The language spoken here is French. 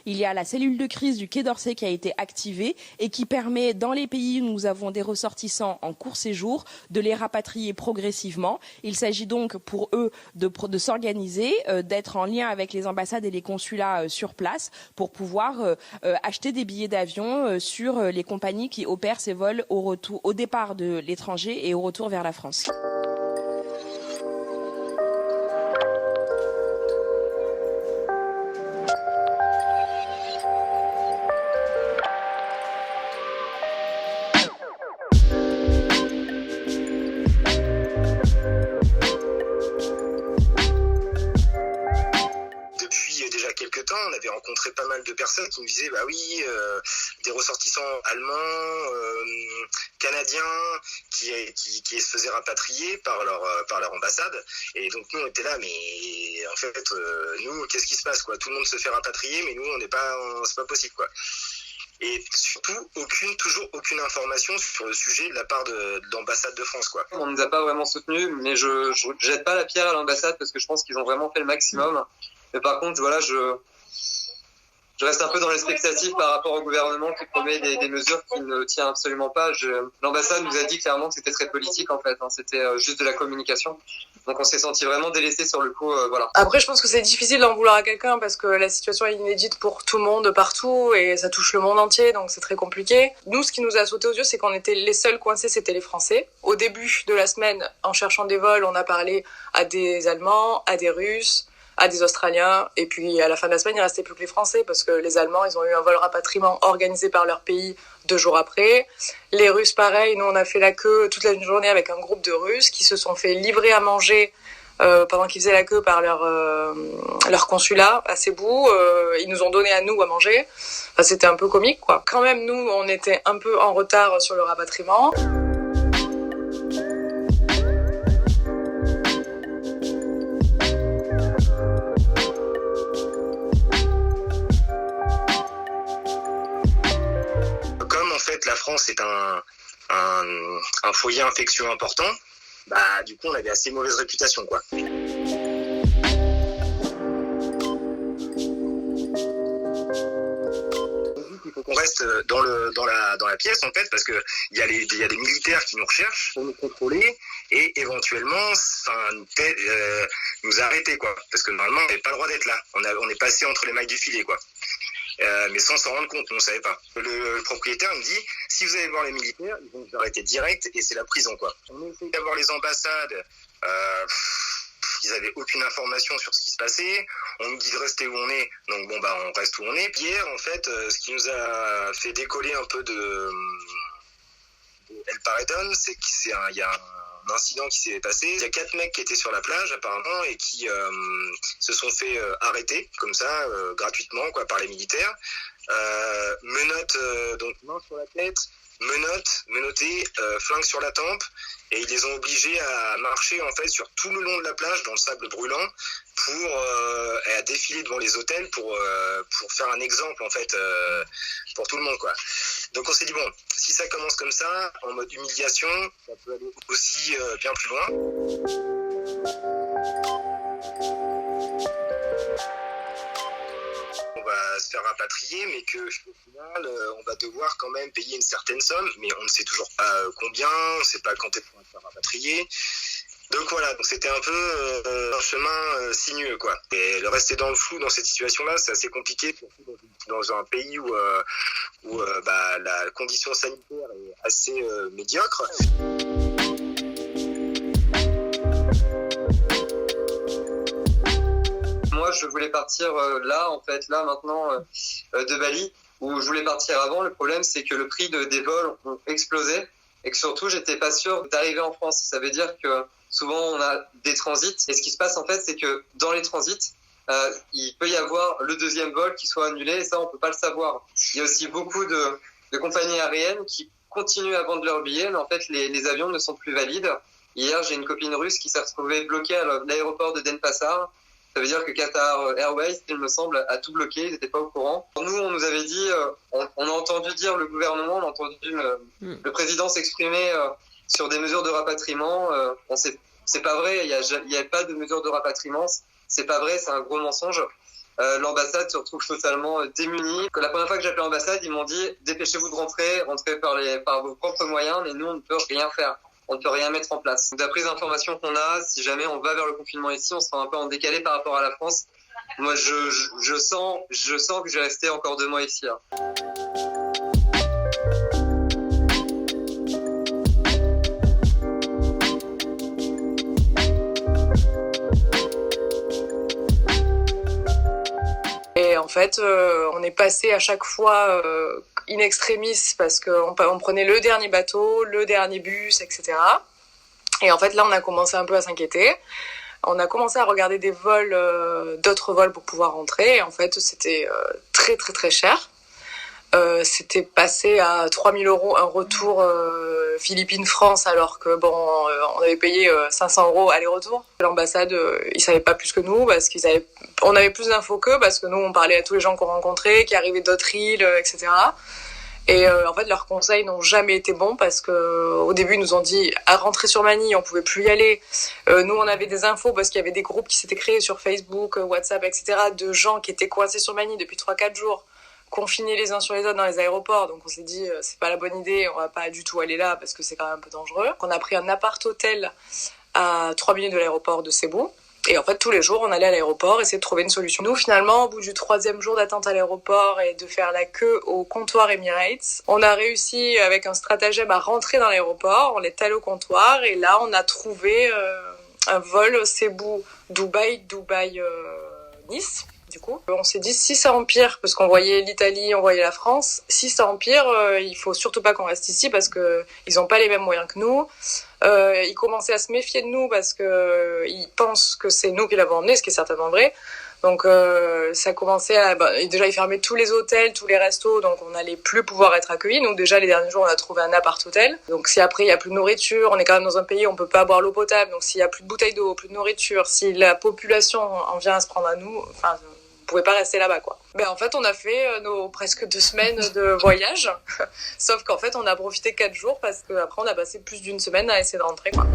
Il y a la cellule de crise du Quai d'Orsay qui a été activée et qui permet, dans les pays où nous avons des ressortissants en court séjour, de les rapatrier progressivement. Il s'agit donc pour eux de s'organiser, d'être en lien avec les ambassades et les consulats sur place pour pouvoir acheter des billets d'avion sur les compagnies qui opèrent ces vols au départ de l'étranger et au retour vers la France. On avait rencontré pas mal de personnes qui nous disaient des ressortissants allemands, canadiens qui se faisaient rapatrier par leur ambassade. Et donc nous on était là, mais en fait nous qu'est-ce qui se passe quoi? Tout le monde se fait rapatrier, mais nous c'est pas possible quoi. Et surtout toujours aucune information sur le sujet de la part de l'ambassade de France quoi. On nous a pas vraiment soutenus, mais je jette pas la pierre à l'ambassade parce que je pense qu'ils ont vraiment fait le maximum. Mais par contre voilà, je reste un peu dans l'expectative par rapport au gouvernement qui promet des mesures qu'il ne tient absolument pas. L'ambassade nous a dit clairement que c'était très politique en fait, c'était juste de la communication. Donc on s'est senti vraiment délaissé sur le coup, voilà. Après je pense que c'est difficile d'en vouloir à quelqu'un parce que la situation est inédite pour tout le monde partout et ça touche le monde entier, donc c'est très compliqué. Nous, ce qui nous a sauté aux yeux, c'est qu'on était les seuls coincés, c'était les Français. Au début de la semaine, en cherchant des vols, on a parlé à des Allemands, à des Russes, à des Australiens, et puis à la fin de la semaine, il restait plus que les Français, parce que les Allemands, ils ont eu un vol rapatriement organisé par leur pays 2 jours après. Les Russes, pareil, nous on a fait la queue toute la journée avec un groupe de Russes qui se sont fait livrer à manger pendant qu'ils faisaient la queue par leur consulat à Cebu. Ils nous ont donné à nous à manger. Enfin, c'était un peu comique, quoi. Quand même, nous, on était un peu en retard sur le rapatriement. La France est un foyer infectieux important, du coup on avait assez mauvaise réputation quoi. Il faut qu'on reste dans la pièce en fait, parce que il y a des militaires qui nous recherchent pour nous contrôler et éventuellement nous arrêter quoi, parce que normalement on n'avait pas le droit d'être là, on est passé entre les mailles du filet quoi. Mais sans s'en rendre compte, on ne savait pas. Le propriétaire me dit, si vous allez voir les militaires, ils vont vous arrêter direct et c'est la prison quoi. On a essayé d'avoir les ambassades, ils n'avaient aucune information sur ce qui se passait. On nous dit de rester où on est, donc on reste où on est. Hier en fait, ce qui nous a fait décoller un peu de El Paredón, c'est qu'il y a un incident qui s'est passé. Il y a 4 mecs qui étaient sur la plage apparemment et qui se sont fait arrêter comme ça gratuitement quoi par les militaires. Menottes donc main sur la tête, menottés, flingue sur la tempe, et ils les ont obligés à marcher en fait sur tout le long de la plage dans le sable brûlant et à défiler devant les hôtels pour faire un exemple en fait pour tout le monde quoi. Donc on s'est dit bon, si ça commence comme ça en mode humiliation, ça peut aller aussi bien plus loin. On va se faire rapatrier, mais que au final on va devoir quand même payer une certaine somme, mais on ne sait toujours pas combien, on ne sait pas quand est-ce qu'on va se faire rapatrier. Donc voilà, donc c'était un peu un chemin sinueux quoi. Et le rester dans le flou dans cette situation-là, c'est assez compliqué, surtout dans un pays où la condition sanitaire est assez médiocre. Moi, je voulais partir là maintenant de Bali, où je voulais partir avant. Le problème, c'est que le prix des vols ont explosé et que surtout, j'étais pas sûr d'arriver en France. Ça veut dire que souvent, on a des transits. Et ce qui se passe, en fait, c'est que dans les transits, il peut y avoir le deuxième vol qui soit annulé, et ça, on peut pas le savoir. Il y a aussi beaucoup de compagnies aériennes qui continuent à vendre leurs billets, mais en fait, les avions ne sont plus valides. Hier, j'ai une copine russe qui s'est retrouvée bloquée à l'aéroport de Denpasar. Ça veut dire que Qatar Airways, il me semble, a tout bloqué, ils n'étaient pas au courant. Nous, on nous avait dit, on a entendu dire le gouvernement, on a entendu le président s'exprimer sur des mesures de rapatriement. C'est pas vrai, il y a pas de mesures de rapatriement, c'est pas vrai, c'est un gros mensonge. l'ambassade se retrouve totalement démunie. La première fois que j'ai appelé l'ambassade, ils m'ont dit dépêchez-vous de rentrer par vos propres moyens, mais nous on ne peut rien faire. On ne peut rien mettre en place. D'après les informations qu'on a, si jamais on va vers le confinement ici, on sera un peu en décalé par rapport à la France. Moi, je sens que je vais rester encore 2 mois ici. Là. Et en fait, on est passé à chaque fois in extremis parce qu'on prenait le dernier bateau, le dernier bus, etc. Et en fait, là, on a commencé un peu à s'inquiéter. On a commencé à regarder des vols, d'autres vols pour pouvoir rentrer. Et en fait, c'était très, très, très cher. C'était passé à 3 000 € un retour Philippines-France, alors que on avait payé 500 € aller-retour. L'ambassade, ils savaient pas plus que nous parce on avait plus d'infos qu'eux parce que nous on parlait à tous les gens qu'on rencontrait, qui arrivaient d'autres îles, etc. Et en fait leurs conseils n'ont jamais été bons parce que au début ils nous ont dit à rentrer sur Manille on pouvait plus y aller. Nous on avait des infos parce qu'il y avait des groupes qui s'étaient créés sur Facebook, WhatsApp, etc. de gens qui étaient coincés sur Manille depuis 3-4 jours. Confinés les uns sur les autres dans les aéroports, donc on s'est dit c'est pas la bonne idée, on va pas du tout aller là parce que c'est quand même un peu dangereux. On a pris un appart-hôtel à 3 minutes de l'aéroport de Cebu, et en fait tous les jours on allait à l'aéroport essayer de trouver une solution. Nous finalement au bout du 3e jour d'attente à l'aéroport et de faire la queue au comptoir Emirates, on a réussi avec un stratagème à rentrer dans l'aéroport, on est allé au comptoir et là on a trouvé un vol Cebu-Dubaï, Dubaï-Nice. Du coup, on s'est dit si ça empire, parce qu'on voyait l'Italie, on voyait la France, si ça empire, il faut surtout pas qu'on reste ici parce que ils ont pas les mêmes moyens que nous. Ils commençaient à se méfier de nous parce que ils pensent que c'est nous qui l'avons emmené, ce qui est certainement vrai. Donc ça commençait à déjà ils fermaient tous les hôtels, tous les restos, donc on n'allait plus pouvoir être accueillis. Donc déjà les derniers jours on a trouvé un appart-hôtel. Donc si après il y a plus de nourriture, on est quand même dans un pays où on peut pas boire l'eau potable. Donc s'il y a plus de bouteilles d'eau, plus de nourriture, si la population en vient à se prendre à nous, enfin on pouvait pas rester là-bas quoi. En fait on a fait nos presque 2 semaines de voyage, sauf qu'en fait on a profité 4 jours parce qu'après on a passé plus d'1 semaine à essayer de rentrer quoi.